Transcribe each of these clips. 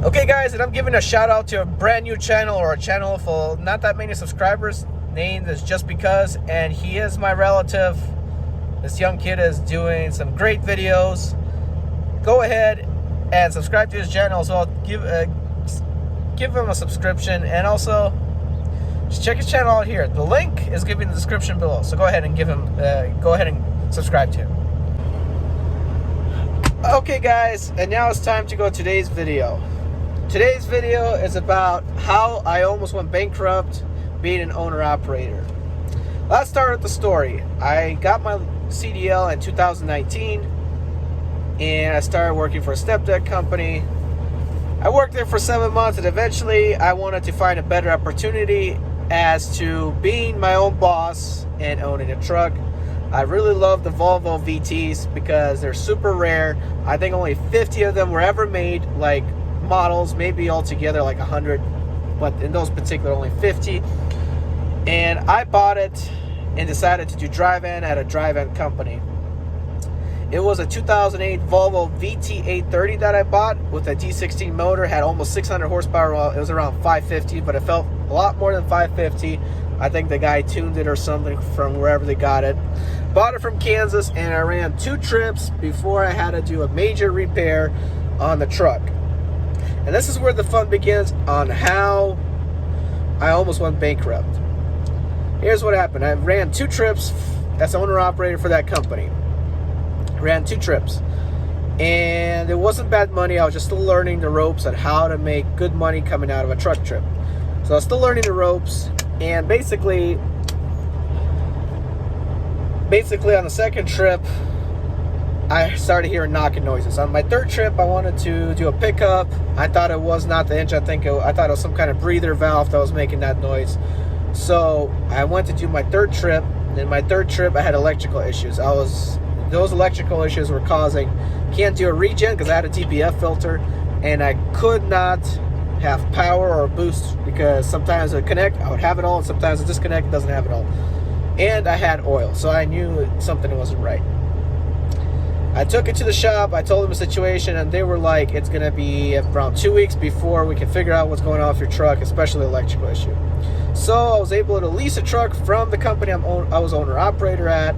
Okay guys, and I'm giving a shout out to a brand new channel, or a channel full not that many subscribers, named is Just Because, and he is my relative. This young kid is doing some great videos. Go ahead and subscribe to his channel, so I'll give him a subscription, and also just check his channel out here. The link is given in the description below, so go ahead and subscribe to him. Okay guys, and now it's time to go to today's video. Today's video is about how I almost went bankrupt being an owner-operator. Let's start with the story. I got my CDL in 2019, and I started working for a step-deck company. I worked there for 7 months, and eventually I wanted to find a better opportunity as to being my own boss and owning a truck. I really love the Volvo VTs because they're super rare. I think only 50 of them were ever made, like models, maybe altogether like 100, but in those particular only 50. And I bought it and decided to do drive-in at a drive-in company. It was a 2008 Volvo VT830 that I bought with a D16 motor. Had almost 600 horsepower. Well, it was around 550, but it felt a lot more than 550. I think the guy tuned it or something from wherever they got it. Bought it from Kansas, and I ran 2 trips before I had to do a major repair on the truck. And this is where the fun begins on how I almost went bankrupt. Here's what happened. I ran 2 trips as owner-operator for that company. Ran 2 trips. And it wasn't bad money. I was just still learning the ropes on how to make good money coming out of a truck trip. So I was still learning the ropes. And basically on the second trip, I started hearing knocking noises. On my 3rd trip, I wanted to do a pickup. I thought it was not the engine. I thought it was some kind of breather valve that was making that noise. So I went to do my 3rd trip. And in my 3rd trip, I had electrical issues. Those electrical issues were causing, can't do a regen because I had a TPF filter, and I could not have power or boost because sometimes it would connect, I would have it all, and sometimes it disconnect, it doesn't have it all. And I had oil, so I knew something wasn't right. I took it to the shop, I told them the situation, and they were like, it's going to be around 2 weeks before we can figure out what's going on with your truck, especially the electrical issue. So I was able to lease a truck from the company I was owner-operator at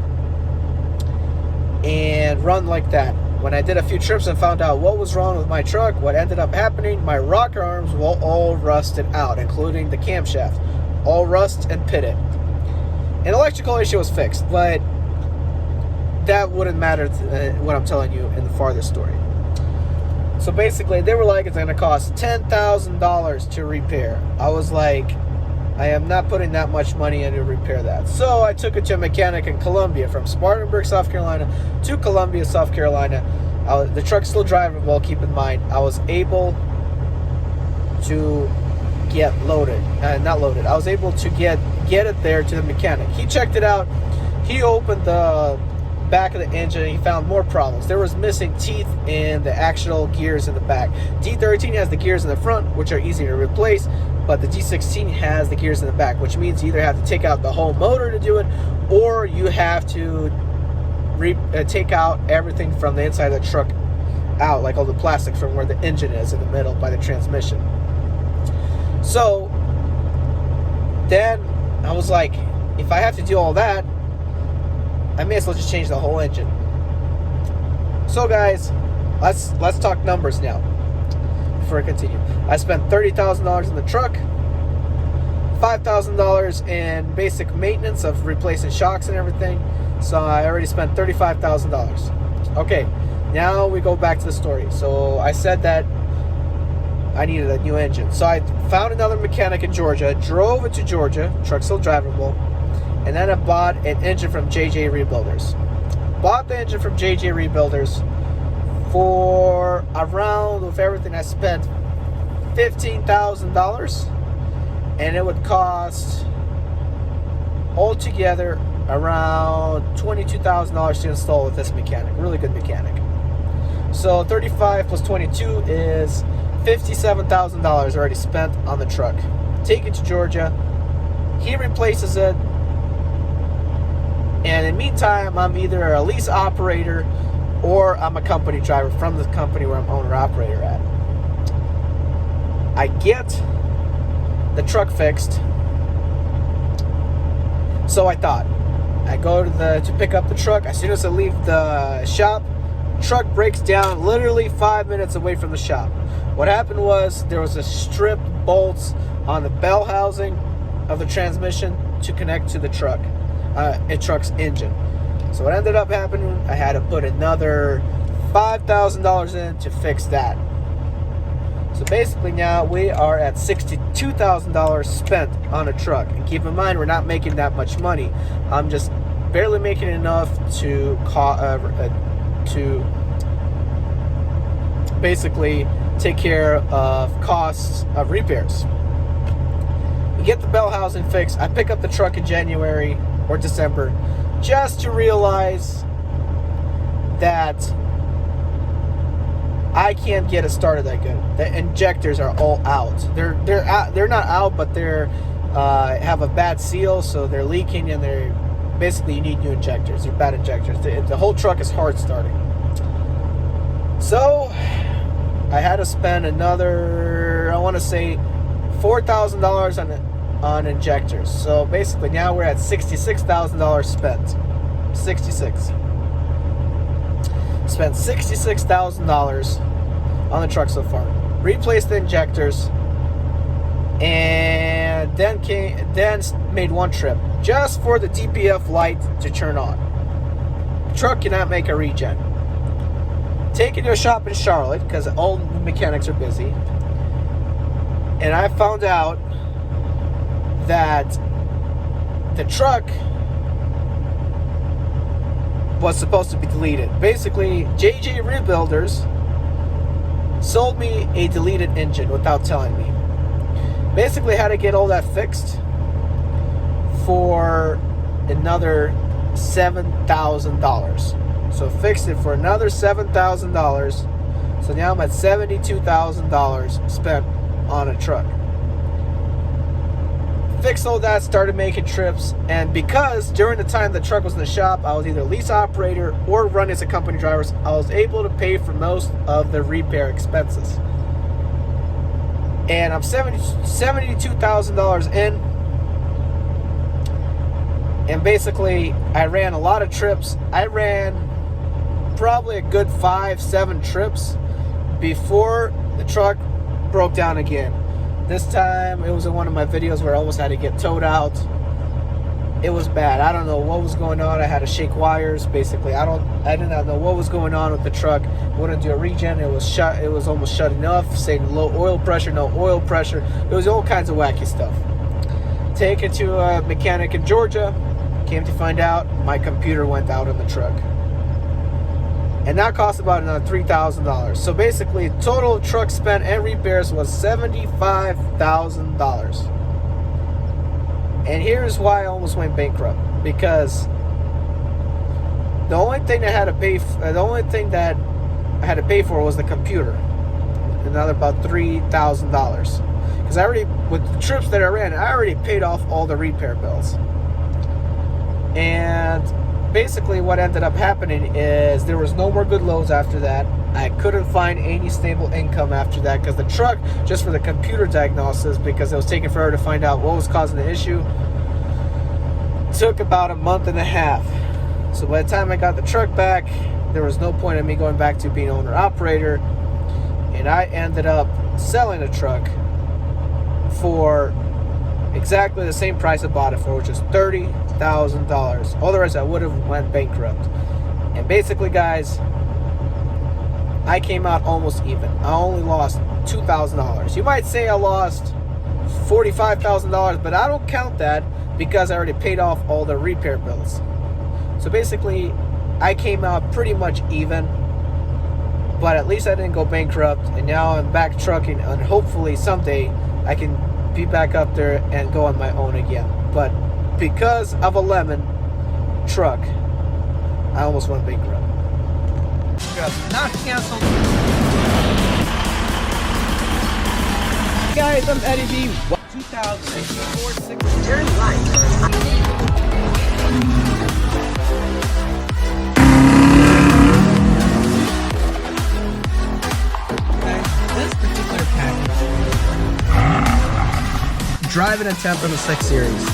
and run like that. When I did a few trips and found out what was wrong with my truck, what ended up happening, my rocker arms were all rusted out, including the camshaft. All rust and pitted. An electrical issue was fixed, but that wouldn't matter what I'm telling you in the farther story. So basically, they were like, it's going to cost $10,000 to repair. I was like, I am not putting that much money in to repair that. So I took it to a mechanic in Columbia, from Spartanburg, South Carolina to Columbia, South Carolina. The truck's still drivable, keep in mind. I was able to get loaded. Not loaded. I was able to get it there to the mechanic. He checked it out. He opened the back of the engine, and he found more problems. There was missing teeth in the actual gears in the back. D13 has the gears in the front, which are easy to replace, but the D16 has the gears in the back, which means you either have to take out the whole motor to do it, or you have to take out everything from the inside of the truck out, like all the plastic from where the engine is in the middle by the transmission. So then I was like, if I have to do all that, I may as well just change the whole engine. So guys, let's talk numbers now before I continue. I spent $30,000 in the truck, $5,000 in basic maintenance of replacing shocks and everything. So I already spent $35,000. Okay, now we go back to the story. So I said that I needed a new engine. So I found another mechanic in Georgia, drove it to Georgia, truck's still drivable, and then I bought an engine from JJ Rebuilders. Bought the engine from JJ Rebuilders for around, with everything I spent, $15,000, and it would cost altogether around $22,000 to install with this mechanic. Really good mechanic. So 35 plus 22 is $57,000 already spent on the truck. Take it to Georgia. He replaces it. And in the meantime, I'm either a lease operator or I'm a company driver from the company where I'm owner operator at. I get the truck fixed. So I thought. I go to pick up the truck. As soon as I leave the shop, truck breaks down literally 5 minutes away from the shop. What happened was there was a stripped bolts on the bell housing of the transmission to connect to the truck's engine. So what ended up happening, I had to put another $5,000 in to fix that. So basically now we are at $62,000 spent on a truck. And keep in mind, we're not making that much money. I'm just barely making enough to basically take care of costs of repairs. We get the bell housing fixed. I pick up the truck in January or December just to realize that I can't get it started that good. The injectors are all out. They're not out, but they're have a bad seal, so they're leaking, and they're basically, you need new injectors. They're bad injectors. The whole truck is hard starting. So I had to spend another, I want to say, $4,000 on injectors. So basically now we're at $66,000 spent. 66. Spent $66,000 on the truck so far. Replaced the injectors, and then made one trip just for the DPF light to turn on. The truck cannot make a regen. Take it to a shop in Charlotte because all the mechanics are busy, and I found out that the truck was supposed to be deleted. Basically, JJ Rebuilders sold me a deleted engine without telling me. Basically, had to get all that fixed for another $7,000. So fixed it for another $7,000. So now I'm at $72,000 spent on a truck. Fixed all that, started making trips, and because during the time the truck was in the shop, I was either lease operator or run as a company driver, I was able to pay for most of the repair expenses. And I'm $72,000 in, and basically I ran a lot of trips. I ran probably a good 5-7 trips before the truck broke down again. This time, it was in one of my videos where I almost had to get towed out. It was bad. I don't know what was going on. I had to shake wires. Basically, I did not know what was going on with the truck. Wouldn't do a regen. It was shut. It was almost shutting off, saying low oil pressure, no oil pressure. It was all kinds of wacky stuff. Take it to a mechanic in Georgia. Came to find out my computer went out on the truck. And that cost about another $3,000. So basically, total truck spent and repairs was $75,000. And here's why I almost went bankrupt. Because the only thing that I had to pay for was the computer. Another about $3,000. Because I already, with the trips that I ran, I already paid off all the repair bills. And basically what ended up happening is there was no more good loads after that. I couldn't find any stable income after that because the truck, just for the computer diagnosis, because it was taking forever to find out what was causing the issue, took about a month and a half. So by the time I got the truck back, there was no point in me going back to being owner operator, and I ended up selling the truck for exactly the same price I bought it for, which is $30,000. Otherwise, I would have went bankrupt. And basically, guys, I came out almost even. I only lost $2,000. You might say I lost $45,000, but I don't count that because I already paid off all the repair bills. So basically, I came out pretty much even, but at least I didn't go bankrupt, and now I'm back trucking, and hopefully someday I can be back up there and go on my own again. But because of a lemon truck, I almost went bankrupt. Not canceled. Guys, I'm Eddie B. 2004 turn right. Okay, this particular package driving attempt on the 6 Series.